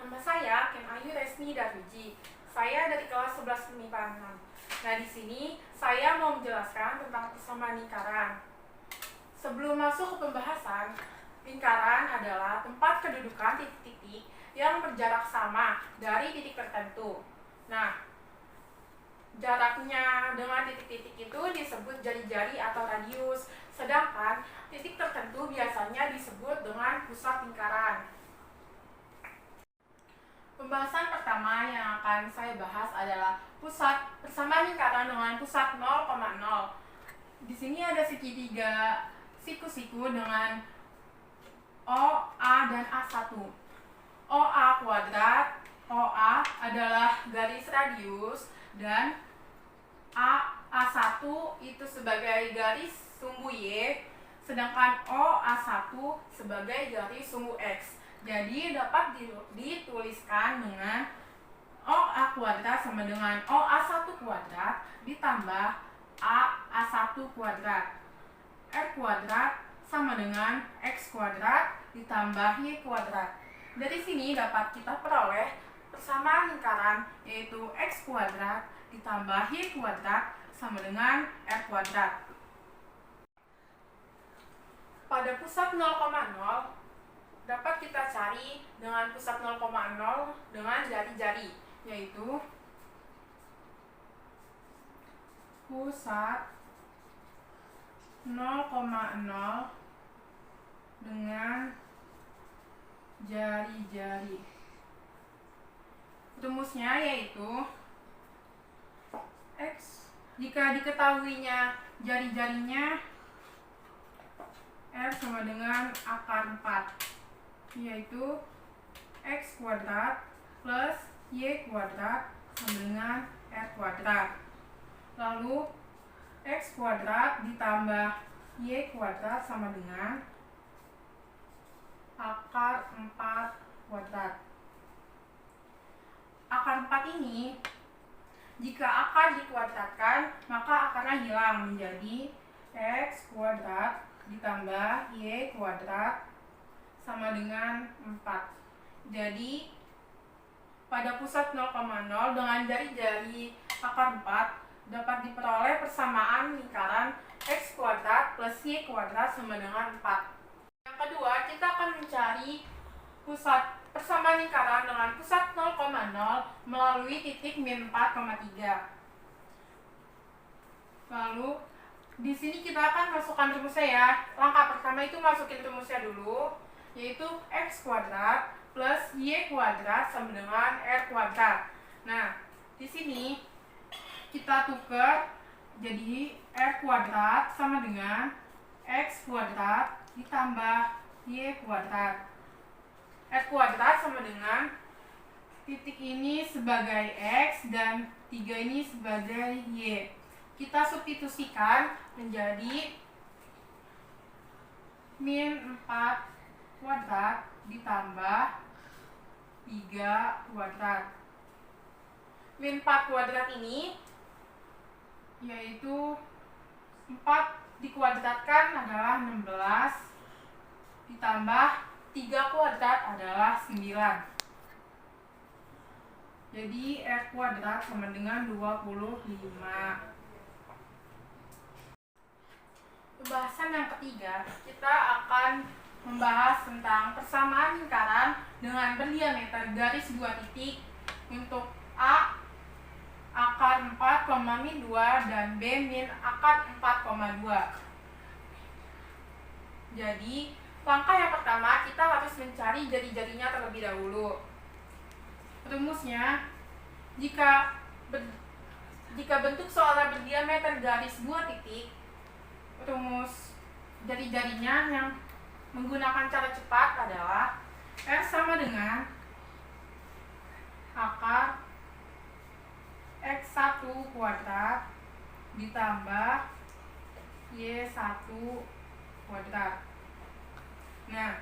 Nama saya Ken Ayu Resni Darwiji. Saya dari kelas 11 MIPA 6. Nah, di sini saya mau menjelaskan tentang persamaan lingkaran. Sebelum masuk ke pembahasan, lingkaran adalah tempat kedudukan titik-titik yang berjarak sama dari titik tertentu. Nah, jaraknya dengan titik-titik itu disebut jari-jari atau radius, sedangkan titik tertentu biasanya disebut dengan pusat lingkaran. Pembahasan pertama yang akan saya bahas adalah pusat persamaan lingkaran dengan pusat 0,0. Di sini ada segitiga siku-siku dengan OA dan A1. OA kuadrat, OA adalah garis radius dan A1 itu sebagai garis sumbu Y, sedangkan OA1 sebagai garis sumbu X. Jadi dapat dituliskan dengan OA kuadrat sama dengan OA1 kuadrat ditambah AA1 kuadrat. R kuadrat sama dengan X kuadrat ditambah Y kuadrat. Dari sini dapat kita peroleh persamaan lingkaran yaitu X kuadrat ditambah Y kuadrat sama dengan R kuadrat. Pada pusat 0,0 dapat kita cari dengan pusat 0,0 dengan jari-jari, yaitu pusat 0,0 dengan jari-jari. Rumusnya yaitu X jika diketahuinya jari-jarinya R sama dengan akar 4, yaitu X kuadrat plus Y kuadrat sama dengan R kuadrat. Lalu X kuadrat ditambah Y kuadrat sama dengan akar 4 kuadrat. Akar 4 ini jika akar dikuadratkan maka akarnya hilang menjadi X kuadrat ditambah Y kuadrat sama dengan 4. Jadi pada pusat 0,0 dengan jari-jari akar 4 dapat diperoleh persamaan lingkaran X kuadrat plus Y kuadrat sama dengan 4. Yang kedua, kita akan mencari pusat persamaan lingkaran dengan pusat 0,0 melalui titik min 4,3. Lalu di sini kita akan masukkan rumusnya ya. Langkah pertama itu masukin rumusnya dulu, yaitu X kuadrat plus Y kuadrat sama dengan R kuadrat. Nah, di sini kita tukar jadi R kuadrat sama dengan X kuadrat ditambah Y kuadrat. R kuadrat sama dengan titik ini sebagai X dan 3 ini sebagai Y. Kita substitusikan menjadi min 4 kuadrat ditambah 3 kuadrat. Min 4 kuadrat ini yaitu 4 dikuadratkan adalah 16 ditambah 3 kuadrat adalah 9. Jadi R kuadrat sama dengan 25. Pembahasan yang ketiga, kita akan membahas tentang persamaan lingkaran dengan berdiameter garis 2 titik untuk A akar 4, min 2 dan B min akar 4,2. Jadi langkah yang pertama kita harus mencari jari-jarinya terlebih dahulu. Rumusnya, jika bentuk seolah berdiameter garis 2 titik, rumus jari-jarinya yang menggunakan cara cepat adalah R sama dengan akar X1 kuadrat ditambah Y1 kuadrat. Nah,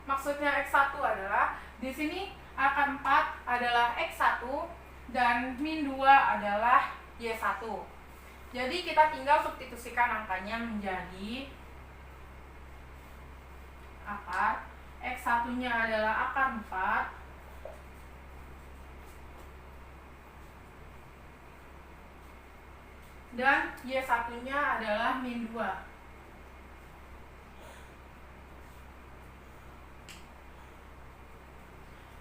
maksudnya X1 adalah di sini akar 4 adalah X1 dan min 2 adalah Y1. Jadi kita tinggal substitusikan angkanya menjadi akar X1-nya adalah akar 4 dan Y1-nya adalah min 2.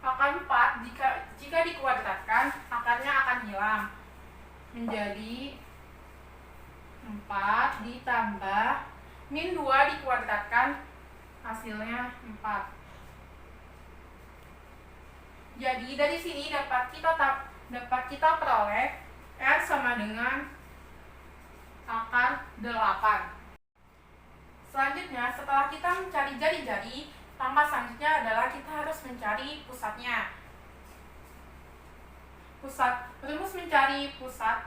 Akar 4 jika dikuadratkan, akarnya akan hilang menjadi 4 ditambah min 2 dikuadratkan, hasilnya 4. Jadi dari sini dapat kita peroleh R sama dengan akar 8. Selanjutnya, setelah kita mencari jari-jari, langkah selanjutnya adalah kita harus mencari pusatnya. Rumus mencari pusat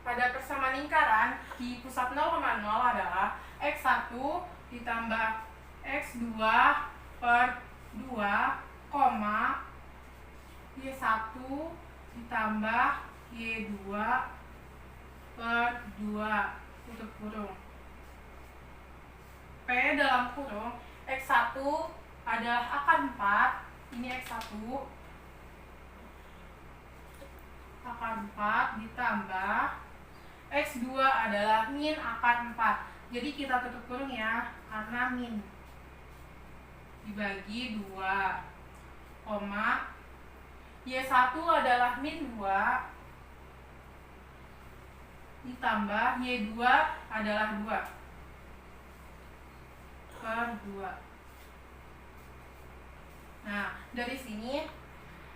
pada persamaan lingkaran di pusat 0,0 adalah X1 ditambah X2 per 2, Y1 ditambah Y2 per 2, tutup kurung. P dalam kurung, X1 adalah akar 4, ini X1, akar 4 ditambah X2 adalah min akar 4. Jadi kita tutup kurung ya, karena min dibagi 2, Y1 adalah min 2 ditambah Y2 adalah 2 per 2. Nah, dari sini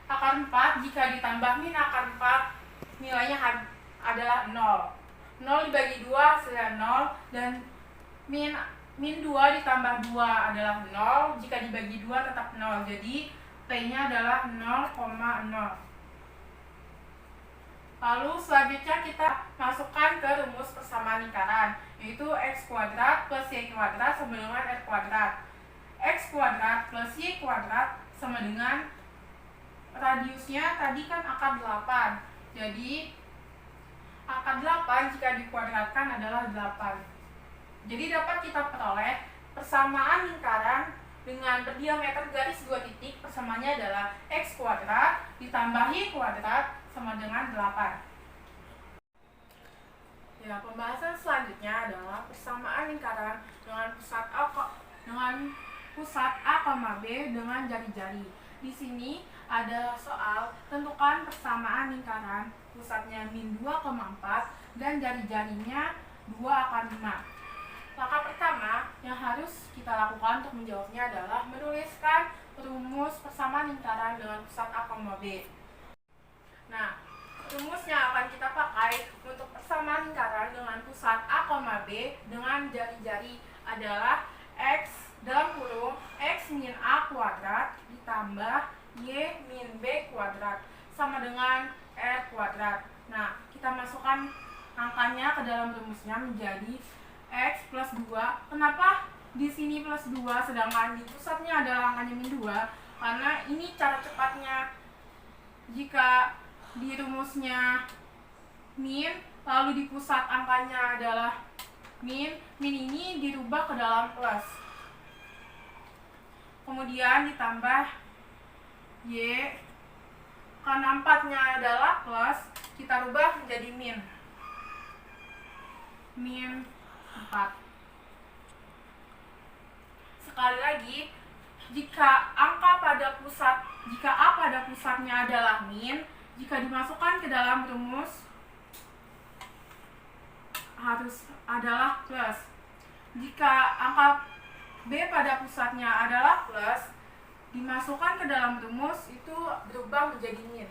akar 4 jika ditambah min akar 4 nilainya adalah 0. 0 dibagi 2 hasilnya 0, dan min 2 ditambah 2 adalah 0, jika dibagi 2 tetap 0. Jadi P-nya adalah 0,0. Lalu selanjutnya kita masukkan ke rumus persamaan lingkaran, yaitu X kuadrat plus Y kuadrat sama dengan R kuadrat. X kuadrat plus Y kuadrat sama dengan radiusnya tadi kan akar 8. Jadi akar 8 jika dikuadratkan adalah 8. Jadi dapat kita peroleh persamaan lingkaran dengan berdiameter garis 2 titik, persamaannya adalah X kuadrat ditambah Y kuadrat sama dengan 8. Ya, pembahasan selanjutnya adalah persamaan lingkaran dengan pusat A, B dengan jari-jari. Di sini ada soal tentukan persamaan lingkaran, pusatnya min 2,4 dan jari-jarinya 2/5. Langkah pertama yang harus kita lakukan untuk menjawabnya adalah menuliskan rumus persamaan lingkaran dengan pusat A, B. Nah, rumusnya akan kita pakai untuk persamaan lingkaran dengan pusat A, B dengan jari-jari adalah X dalam kurung X min A kuadrat ditambah Y min B kuadrat sama dengan R kuadrat. Nah, kita masukkan angkanya ke dalam rumusnya menjadi X plus 2. Kenapa di sini plus 2 sedangkan di pusatnya adalah angkanya min 2? Karena ini cara cepatnya. Jika di rumusnya min, lalu di pusat angkanya adalah min ini dirubah ke dalam plus. Kemudian ditambah Y, karena 4-nya adalah plus, kita rubah menjadi min 4. Sekali lagi, jika A pada pusatnya adalah min, jika dimasukkan ke dalam rumus harus adalah plus. Jika angka B pada pusatnya adalah plus, dimasukkan ke dalam rumus itu berubah menjadi min.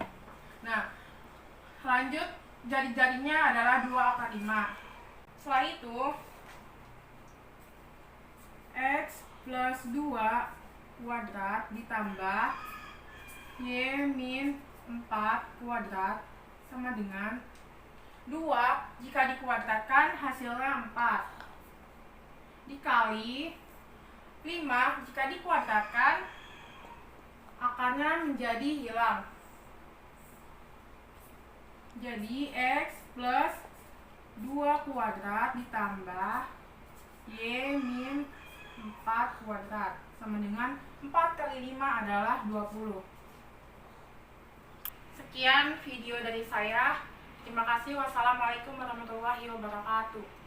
Nah, lanjut, jari-jarinya adalah 2/5. Setelah itu X plus 2 kuadrat ditambah Y min 4 kuadrat sama dengan 2 jika dikuadratkan hasilnya 4 dikali 5 jika dikuadratkan akarnya menjadi hilang. Jadi X plus 2 kuadrat ditambah Y min 4 kuadrat sama dengan 4 kali 5 adalah 20. Sekian video dari saya. Terima kasih. Wassalamualaikum warahmatullahi wabarakatuh.